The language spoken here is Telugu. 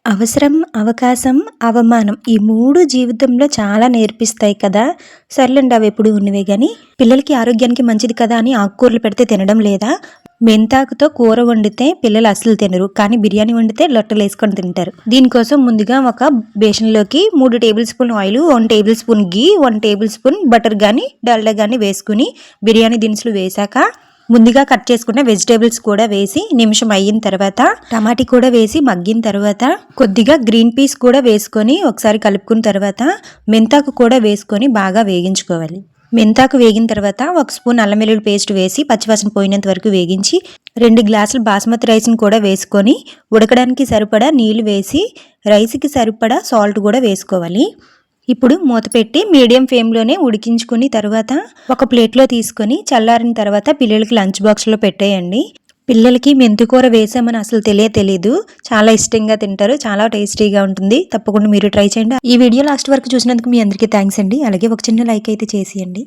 అవసరం, అవకాశం, అవమానం ఈ 3 జీవితంలో చాలా నేర్పిస్తాయి కదా! సర్లేండి అవెప్పుడు ఉన్నవే గానీ, పిల్లలకి ఆరోగ్యానికి మంచిది కదా అని ఆకుకూరలు పెడితే తినడం లేదా? మెంతాకుతో కూర వండితే పిల్లలు అస్సలు తినరు. కానీ బిర్యానీ వండితే లొట్టలేసుకొని తింటారు. దీనికోసం ముందుగా ఒక బేషన్‌లోకి 3 tablespoon oil, 1 tablespoon ghee, 1 tablespoon butter గానీ, డాల్డా గానీ వేసుకొని బిర్యానీ దినుసులు వేశాక ముందుగా కట్ చేసుకున్న వెజిటేబుల్స్ కూడా వేసి నిమిషం అయిన తర్వాత టమాటీ కూడా వేసి మగ్గిన తర్వాత కొద్దిగా గ్రీన్ పీస్ కూడా వేసుకొని ఒకసారి కలుపుకున్న తర్వాత మెంతాకు కూడా వేసుకొని బాగా వేగించుకోవాలి. మెంతాకు వేగిన తర్వాత 1 స్పూన్ అల్లం వెల్లుల్లి పేస్ట్ వేసి పచ్చివాసన పోయినంత వరకు వేగించి 2 గ్లాసులు బాస్మతి రైస్ని కూడా వేసుకొని ఉడకడానికి సరిపడా నీళ్లు వేసి రైస్కి సరిపడా సాల్ట్ కూడా వేసుకోవాలి. ఇప్పుడు మూత పెట్టి మీడియం ఫ్లేమ్లోనే ఉడికించుకుని తర్వాత ఒక ప్లేట్లో తీసుకొని చల్లారిన తర్వాత పిల్లలకి లంచ్ బాక్స్లో పెట్టేయండి. పిల్లలకి మెంతికూర వేసామని అసలు తెలీదు. చాలా ఇష్టంగా తింటారు. చాలా టేస్టీగా ఉంటుంది. తప్పకుండా మీరు ట్రై చేయండి. ఈ వీడియో లాస్ట్ వరకు చూసినందుకు మీ అందరికీ థ్యాంక్స్ అండి. అలాగే ఒక చిన్న లైక్ అయితే చేసేయండి.